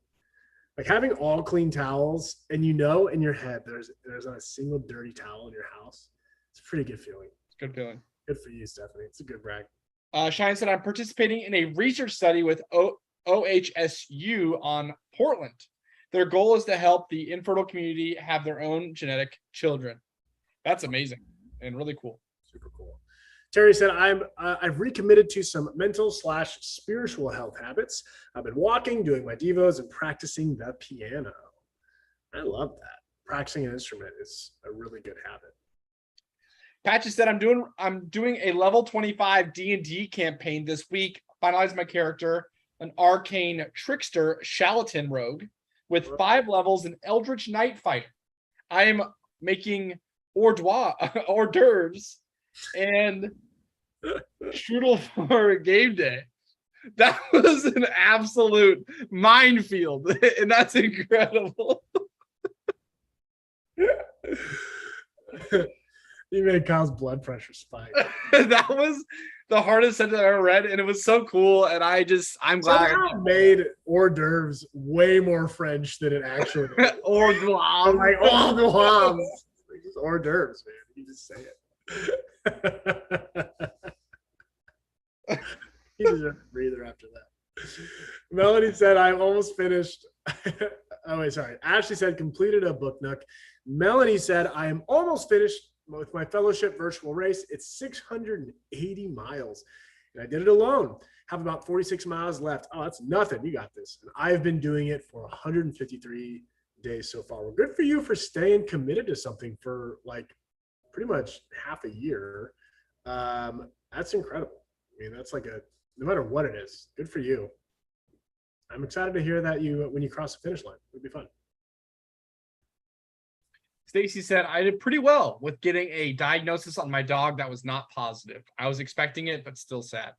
like having all clean towels and in your head there's not a single dirty towel in your house. It's a pretty good feeling. It's a good feeling. Good for you, Stephanie. It's a good brag. Shine said, I'm participating in a research study with OHSU on Portland. Their goal is to help the infertile community have their own genetic children. That's amazing and really cool. Super cool. Terry said, I've recommitted to some mental/spiritual health habits. I've been walking, doing my devos, and practicing the piano. I love that. Practicing an instrument is a really good habit. Patches said, I'm doing a level 25 D&D campaign this week. Finalize my character, an arcane trickster Shalatin rogue with 5 levels, an eldritch night fighter. I am making hors d'oeuvres and strudel for game day. That was an absolute minefield, and that's incredible. You made Kyle's blood pressure spike. That was the hardest sentence I've ever read, and it was so cool. And I'm glad I made hors d'oeuvres way more French than it actually is. hors d'oeuvres. I'm like, hors d'oeuvres. It's hors d'oeuvres, man. You just say it. He deserves a breather after that. Melanie said, I'm almost finished. Oh, wait, sorry. Ashley said, completed a book nook. Melanie said, I am almost finished with my fellowship virtual race. It's 680 miles. And I did it alone. Have about 46 miles left. Oh, that's nothing. You got this. And I've been doing it for 153 days so far. Well, good for you for staying committed to something for like pretty much half a year. That's incredible. I mean, that's like no matter what it is, good for you. I'm excited to hear that when you cross the finish line. It'll be fun. Stacy said, I did pretty well with getting a diagnosis on my dog that was not positive. I was expecting it, but still sad.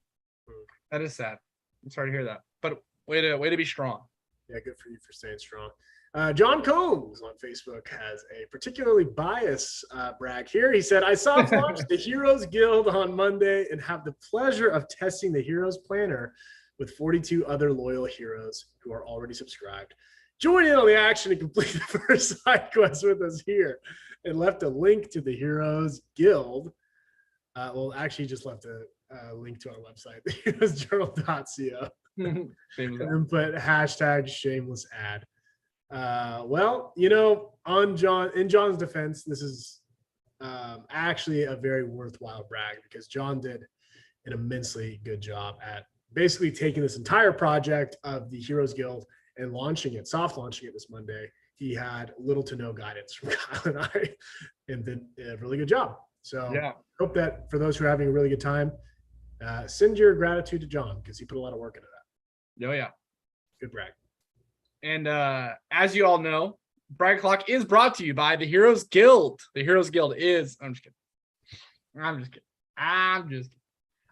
That is sad. I'm sorry to hear that. But way to be strong. Yeah, good for you for staying strong. John Combs on Facebook has a particularly biased brag here. He said, I soft launched the Heroes Guild on Monday and have the pleasure of testing the Heroes Planner with 42 other loyal heroes who are already subscribed. Join in on the action and complete the first side quest with us here. And left a link to the Heroes Guild. Well, actually just left a link to our website, theheroesjournal.co. And then put hashtag shameless ad. Well, you know, in John's defense, this is actually a very worthwhile brag because John did an immensely good job at basically taking this entire project of the Heroes Guild and launching it, soft launching it this Monday. He had little to no guidance from Kyle and I, and did a really good job. So yeah, hope that for those who are having a really good time, send your gratitude to John because he put a lot of work into that. Oh yeah, good brag. And as you all know, Brag Clock is brought to you by the Heroes Guild. The Heroes Guild is. I'm just kidding. I'm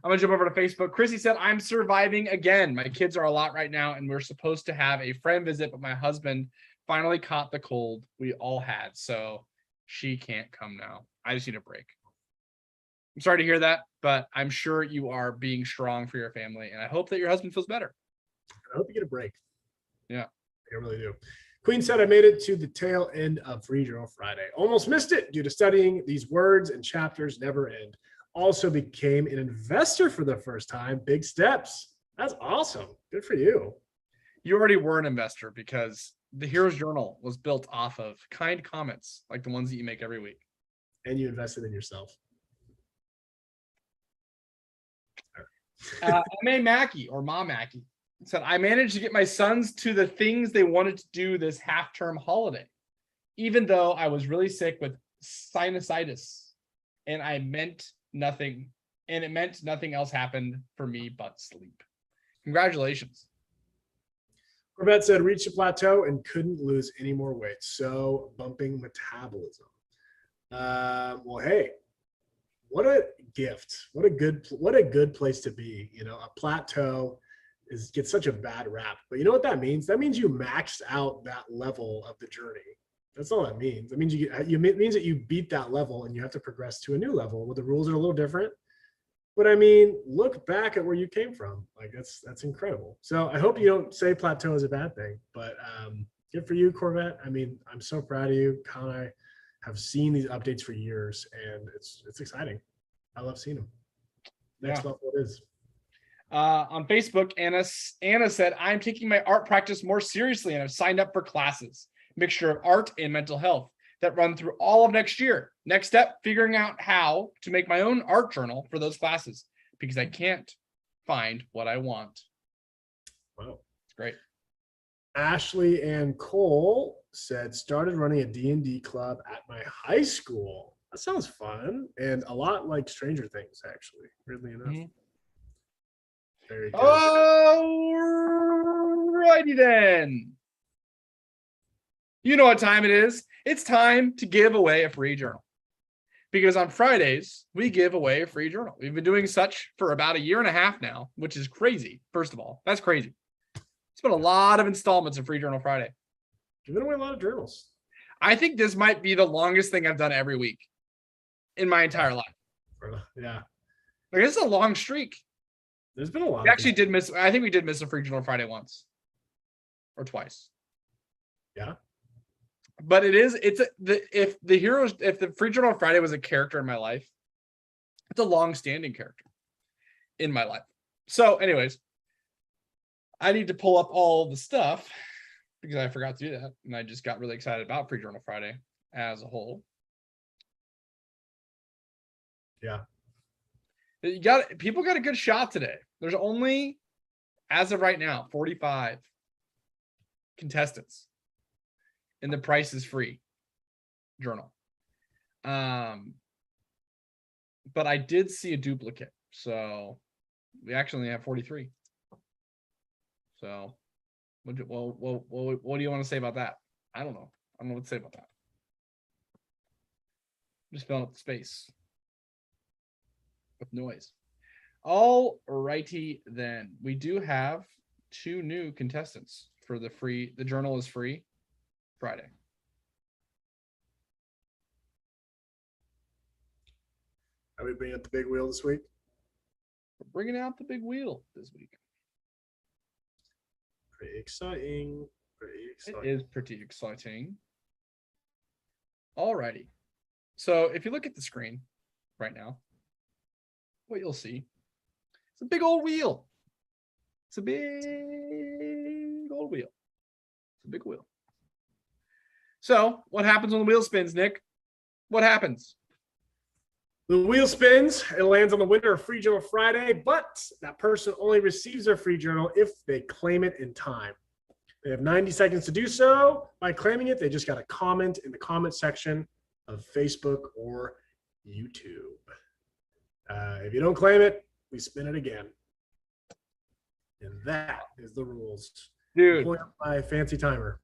gonna jump over to Facebook. Chrissy said, I'm surviving again. My kids are a lot right now, and we're supposed to have a friend visit, but my husband finally caught the cold we all had, so she can't come now. I just need a break. I'm sorry to hear that, but I'm sure you are being strong for your family, and I hope that your husband feels better. I hope you get a break. Yeah. I really do. Queen said, I made it to the tail end of Free Journal Friday. Almost missed it due to studying. These words and chapters never end. Also became an investor for the first time. Big steps. That's awesome. Good for you. You already were an investor because the Heroes Journal was built off of kind comments like the ones that you make every week. And you invested in yourself. M.A. Mackey or Ma Mackey said, I managed to get my sons to the things they wanted to do this half-term holiday, even though I was really sick with sinusitis, and it meant nothing else happened for me but sleep. Congratulations. Corvette said, reached a plateau and couldn't lose any more weight. So bumping metabolism. Well, hey, what a gift. What a good place to be. You know, a plateau gets such a bad rap, but you know what that means? That means you maxed out that level of the journey. That's all that means. That means it means that you beat that level and you have to progress to a new level where the rules are a little different. But I mean, look back at where you came from. Like that's incredible. So I hope you don't say plateau is a bad thing, but good for you, Corvette. I mean, I'm so proud of you. Kyle and I have seen these updates for years, and it's exciting. I love seeing them. Next level it is. On Facebook, Anna said, I'm taking my art practice more seriously and I've signed up for classes, mixture of art and mental health that run through all of next year. Next step, figuring out how to make my own art journal for those classes because I can't find what I want. Wow. It's great. Ashley and Cole said, started running a D&D club at my high school. That sounds fun and a lot like Stranger Things, actually, weirdly enough. Mm-hmm. Very good. Alrighty then. You know what time it is. It's time to give away a free journal. Because on Fridays, we give away a free journal. We've been doing such for about a year and a half now, which is crazy. First of all, that's crazy. It's been a lot of installments of Free Journal Friday. Giving away a lot of journals. I think this might be the longest thing I've done every week in my entire life. Yeah. Like, this is a long streak. There's been a lot. We actually did miss. I think we did miss a Free Journal Friday once or twice. Yeah. But if the Free Journal Friday was a character in my life, it's a long-standing character in my life. So anyways, I need to pull up all the stuff because I forgot to do that. And I just got really excited about Free Journal Friday as a whole. Yeah. People got a good shot today. There's only, as of right now, 45 contestants in the Price is Free journal. But I did see a duplicate, so we actually only have 43. So, what do you want to say about that? I don't know what to say about that. Just filling up the space with noise. All righty then. We do have 2 new contestants for the free. The journal is free Friday. Are we bringing up the big wheel this week? We're bringing out the big wheel this week. Pretty exciting. It is pretty exciting. All righty. So if you look at the screen right now, what you'll see, it's a big old wheel. It's a big old wheel. It's a big wheel. So what happens when the wheel spins, Nick? What happens? The wheel spins, it lands on the winner of Free Journal Friday, but that person only receives their free journal if they claim it in time. They have 90 seconds to do so. By claiming it, they just got to comment in the comment section of Facebook or YouTube. If you don't claim it, we spin it again. And that is the rules. Dude. Pulling up my fancy timer.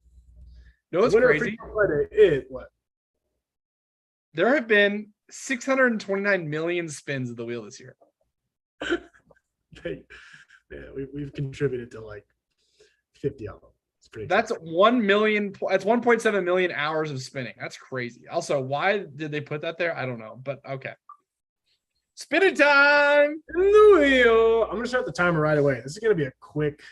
No, it's Winner of crazy. Free Journal Friday is what? There have been 629 million spins of the wheel this year. We've contributed to like 50 of them. It's pretty. That's exciting. 1 million. That's 1.7 million hours of spinning. That's crazy. Also, why did they put that there? I don't know, but okay. Spinning time. In the wheel. I'm gonna start the timer right away. This is gonna be a quick.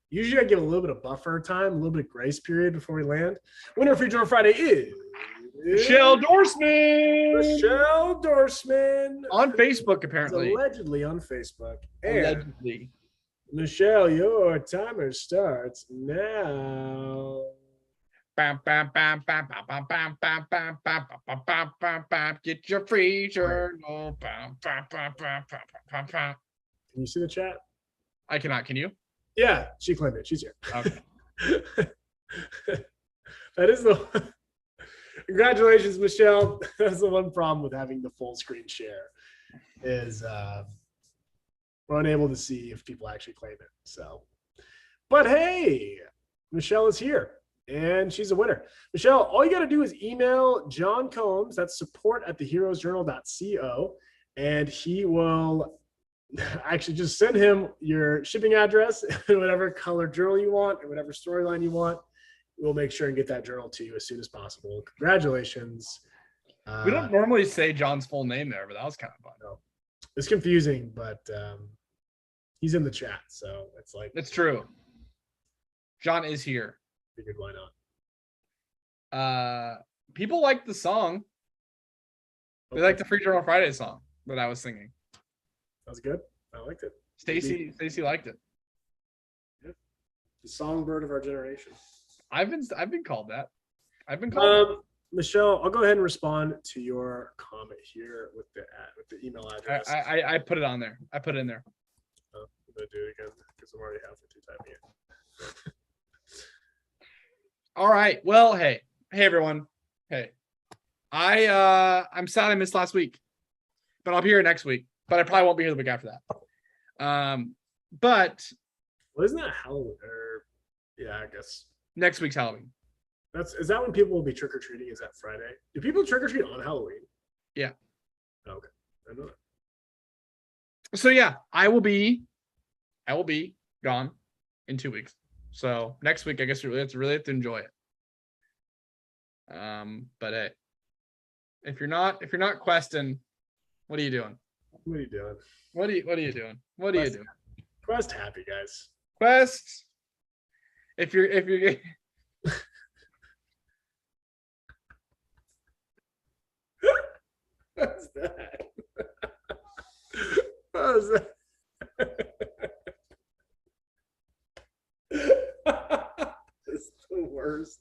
Usually, I give a little bit of buffer time, a little bit of grace period before we land. Winner of Free Journal Friday is Michelle Dorsman. Michelle Dorsman On Facebook, is apparently. allegedly on Facebook. And Allegedly. Michelle, your timer starts now. Bam, bam, bam, bam, bam, bam, bam, bam, bam, bam, bam, bam, bam, bam. Get your free journal. Bam, bam, bam, bam, bam, bam, bam. Can you see the chat? I cannot. Can you? Yeah, she claimed it. She's here. Okay. That is the. Congratulations, Michelle. That's the one problem with having the full screen share is we're unable to see if people actually claim it. So, but hey, Michelle is here and she's a winner. Michelle, all you got to do is email John Combs, that's support@theheroesjournal.co, and he will actually just send him your shipping address and whatever color journal you want and whatever storyline you want. We'll make sure and get that journal to you as soon as possible. Congratulations. We don't normally say John's full name there, but that was kind of fun. No, it's confusing, but he's in the chat, so it's like It's true. John is here. figured why not. People like the song. They like the Free Journal Friday song that I was singing. That was good. I liked it. Stacy liked it. The songbird of our generation. I've been called that. I've been called. Michelle, I'll go ahead and respond to your comment here with the email address. I put it on there. I put it in there. I'm gonna do it again because I'm already halfway through typing it. All right. Well, hey everyone. Hey, I'm sad I missed last week, but I'll be here next week. But I probably won't be here the week after that. But well, isn't that Halloween? Yeah, I guess next week's Halloween. is that when people will be trick or treating? Is that Friday? Do people trick or treat on Halloween? Yeah. Okay, I know that. So yeah, I will be gone in 2 weeks. So next week, I guess you really have to enjoy it. But hey, if you're not questing, what are you doing? What are you doing? What are you doing? What are you doing? Quest happy, guys. Quest. If you're What's that? What was that? It's the worst.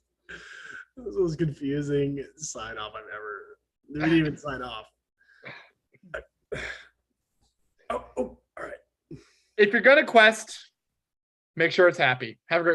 This was the most confusing sign off I've ever. They didn't even sign off. Oh, all right. if you're gonna quest, make sure it's happy. Have a great week.